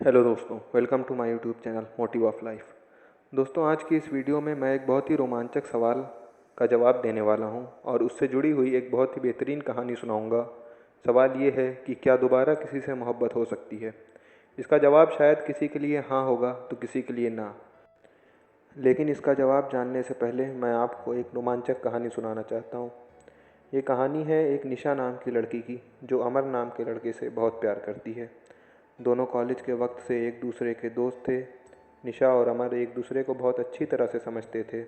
Hello दोस्तों, welcome to my YouTube channel motive of life. दोस्तों, आज की इस वीडियो में मैं एक बहुत ही रोमांचक सवाल का जवाब देने वाला हूं और उससे जुड़ी हुई एक बहुत ही बेहतरीन कहानी सुनाऊंगा। सवाल ये है कि क्या दोबारा किसी से मोहब्बत हो सकती है। इसका जवाब शायद किसी के लिए हाँ होगा तो किसी के लिए ना। लेकिन इसका जवाब जानने से पहले मैं आपको एक रोमांचक कहानी सुनाना चाहता हूँ। ये कहानी है एक निशा नाम की लड़की की, जो अमर नाम के लड़के से बहुत प्यार करती है। दोनों कॉलेज के वक्त से एक दूसरे के दोस्त थे। निशा और अमर एक दूसरे को बहुत अच्छी तरह से समझते थे।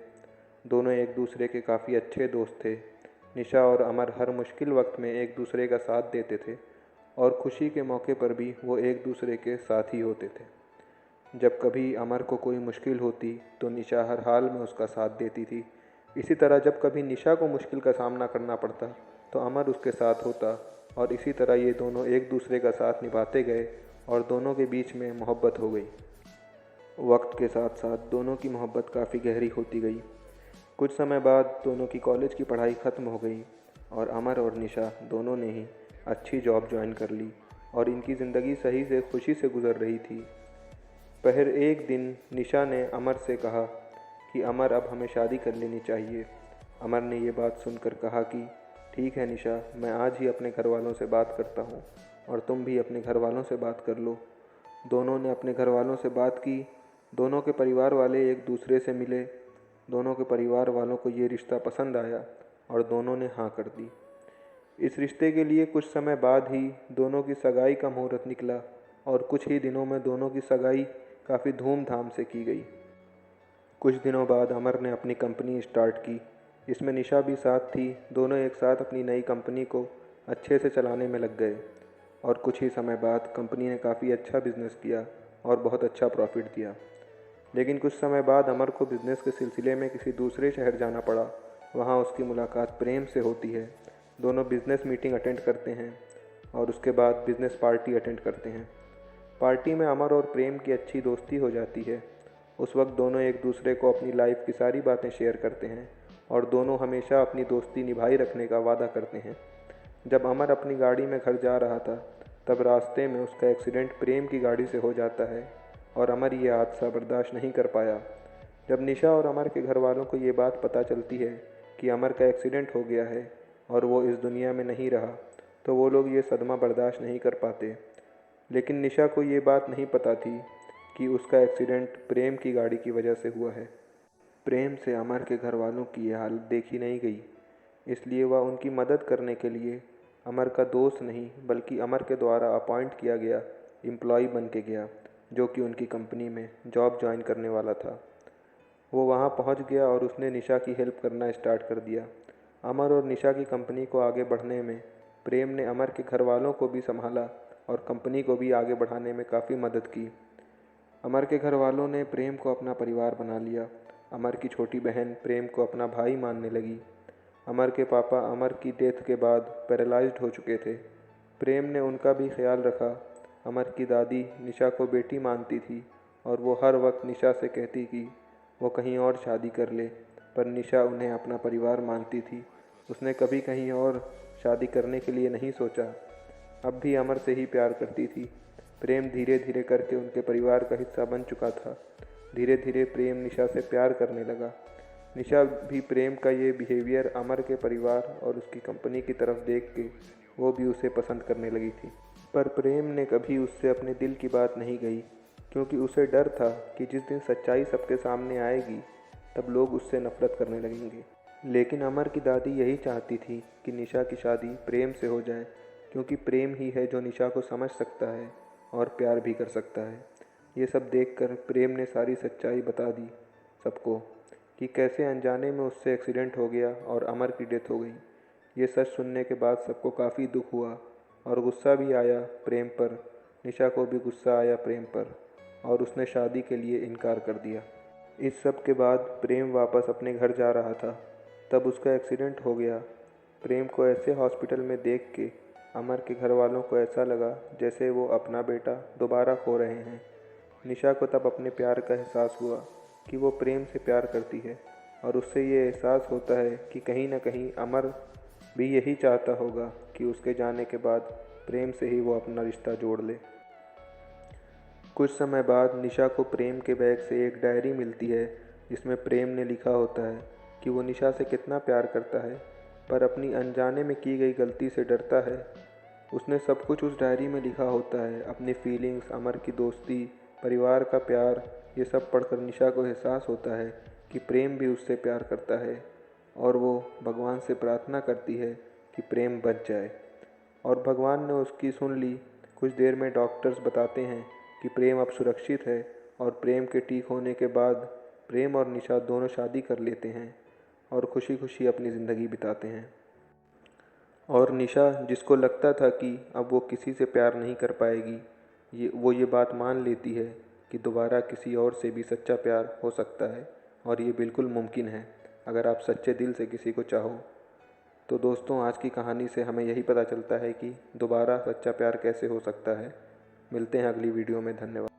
दोनों एक दूसरे के काफ़ी अच्छे दोस्त थे। निशा और अमर हर मुश्किल वक्त में एक दूसरे का साथ देते थे और खुशी के मौके पर भी वो एक दूसरे के साथ ही होते थे। जब कभी अमर को कोई मुश्किल होती तो निशा हर हाल में उसका साथ देती थी। इसी तरह जब कभी निशा को मुश्किल का सामना करना पड़ता तो अमर उसके साथ होता और इसी तरह ये दोनों एक दूसरे का साथ निभाते गए और दोनों के बीच में मोहब्बत हो गई। वक्त के साथ साथ दोनों की मोहब्बत काफ़ी गहरी होती गई। कुछ समय बाद दोनों की कॉलेज की पढ़ाई ख़त्म हो गई और अमर और निशा दोनों ने ही अच्छी जॉब ज्वाइन कर ली और इनकी ज़िंदगी सही से खुशी से गुजर रही थी। फिर एक दिन निशा ने अमर से कहा कि अमर, अब हमें शादी कर लेनी चाहिए। अमर ने ये बात सुनकर कहा कि ठीक है निशा, मैं आज ही अपने घर वालों से बात करता हूँ और तुम भी अपने घर वालों से बात कर लो। दोनों ने अपने घर वालों से बात की। दोनों के परिवार वाले एक दूसरे से मिले। दोनों के परिवार वालों को ये रिश्ता पसंद आया और दोनों ने हाँ कर दी। इस रिश्ते के लिए कुछ समय बाद ही दोनों की सगाई का मुहूर्त निकला और कुछ ही दिनों में दोनों की सगाई काफ़ी धूमधाम से की गई। कुछ दिनों बाद अमर ने अपनी कंपनी स्टार्ट की। इसमें निशा भी साथ थी। दोनों एक साथ अपनी नई कंपनी को अच्छे से चलाने में लग गए और कुछ ही समय बाद कंपनी ने काफ़ी अच्छा बिजनेस किया और बहुत अच्छा प्रॉफिट दिया। लेकिन कुछ समय बाद अमर को बिजनेस के सिलसिले में किसी दूसरे शहर जाना पड़ा। वहाँ उसकी मुलाकात प्रेम से होती है। दोनों बिजनेस मीटिंग अटेंड करते हैं और उसके बाद बिजनेस पार्टी अटेंड करते हैं। पार्टी में अमर और प्रेम की अच्छी दोस्ती हो जाती है। उस वक्त दोनों एक दूसरे को अपनी लाइफ की सारी बातें शेयर करते हैं और दोनों हमेशा अपनी दोस्ती निभाई रखने का वादा करते हैं। जब अमर अपनी गाड़ी में घर जा रहा था तब रास्ते में उसका एक्सीडेंट प्रेम की गाड़ी से हो जाता है और अमर ये हादसा बर्दाश्त नहीं कर पाया। जब निशा और अमर के घर वालों को ये बात पता चलती है कि अमर का एक्सीडेंट हो गया है और वो इस दुनिया में नहीं रहा तो वो लोग ये सदमा बर्दाश्त नहीं कर पाते। लेकिन निशा को ये बात नहीं पता थी कि उसका एक्सीडेंट प्रेम की गाड़ी की वजह से हुआ है। प्रेम से अमर के घर वालों की ये हालत देखी नहीं गई, इसलिए वह उनकी मदद करने के लिए अमर का दोस्त नहीं बल्कि अमर के द्वारा अपॉइंट किया गया एम्प्लॉय बन के गया, जो कि उनकी कंपनी में जॉब ज्वाइन करने वाला था। वो वहाँ पहुँच गया और उसने निशा की हेल्प करना स्टार्ट कर दिया। अमर और निशा की कंपनी को आगे बढ़ने में प्रेम ने अमर के घर वालों को भी संभाला और कंपनी को भी आगे बढ़ाने में काफ़ी मदद की। अमर के घर वालों ने प्रेम को अपना परिवार बना लिया। अमर की छोटी बहन प्रेम को अपना भाई मानने लगी। अमर के पापा अमर की डेथ के बाद पैरालाइज्ड हो चुके थे। प्रेम ने उनका भी ख्याल रखा। अमर की दादी निशा को बेटी मानती थी और वो हर वक्त निशा से कहती कि वो कहीं और शादी कर ले, पर निशा उन्हें अपना परिवार मानती थी। उसने कभी कहीं और शादी करने के लिए नहीं सोचा। अब भी अमर से ही प्यार करती थी। प्रेम धीरे धीरे करके उनके परिवार का हिस्सा बन चुका था। धीरे धीरे प्रेम निशा से प्यार करने लगा। निशा भी प्रेम का ये बिहेवियर अमर के परिवार और उसकी कंपनी की तरफ देख के वो भी उसे पसंद करने लगी थी। पर प्रेम ने कभी उससे अपने दिल की बात नहीं कही, क्योंकि उसे डर था कि जिस दिन सच्चाई सबके सामने आएगी तब लोग उससे नफरत करने लगेंगे। लेकिन अमर की दादी यही चाहती थी कि निशा की शादी प्रेम से हो जाए, क्योंकि प्रेम ही है जो निशा को समझ सकता है और प्यार भी कर सकता है। ये सब देखकर प्रेम ने सारी सच्चाई बता दी सबको कि कैसे अनजाने में उससे एक्सीडेंट हो गया और अमर की डेथ हो गई। ये सच सुनने के बाद सबको काफ़ी दुख हुआ और गुस्सा भी आया प्रेम पर। निशा को भी गुस्सा आया प्रेम पर और उसने शादी के लिए इनकार कर दिया। इस सब के बाद प्रेम वापस अपने घर जा रहा था, तब उसका एक्सीडेंट हो गया। प्रेम को ऐसे हॉस्पिटल में देख के अमर के घर वालों को ऐसा लगा जैसे वो अपना बेटा दोबारा खो रहे हैं। निशा को तब अपने प्यार का एहसास हुआ कि वो प्रेम से प्यार करती है और उससे ये एहसास होता है कि कहीं ना कहीं अमर भी यही चाहता होगा कि उसके जाने के बाद प्रेम से ही वो अपना रिश्ता जोड़ ले। कुछ समय बाद निशा को प्रेम के बैग से एक डायरी मिलती है जिसमें प्रेम ने लिखा होता है कि वो निशा से कितना प्यार करता है, पर अपनी अनजाने में की गई गलती से डरता है। उसने सब कुछ उस डायरी में लिखा होता है, अपनी फीलिंग्स, अमर की दोस्ती, परिवार का प्यार। ये सब पढ़कर निशा को एहसास होता है कि प्रेम भी उससे प्यार करता है और वो भगवान से प्रार्थना करती है कि प्रेम बच जाए। और भगवान ने उसकी सुन ली। कुछ देर में डॉक्टर्स बताते हैं कि प्रेम अब सुरक्षित है और प्रेम के ठीक होने के बाद प्रेम और निशा दोनों शादी कर लेते हैं और खुशी खुशी अपनी ज़िंदगी बिताते हैं। और निशा, जिसको लगता था कि अब वो किसी से प्यार नहीं कर पाएगी, ये बात मान लेती है कि दोबारा किसी और से भी सच्चा प्यार हो सकता है और ये बिल्कुल मुमकिन है अगर आप सच्चे दिल से किसी को चाहो। तो दोस्तों, आज की कहानी से हमें यही पता चलता है कि दोबारा सच्चा प्यार कैसे हो सकता है। मिलते हैं अगली वीडियो में। धन्यवाद।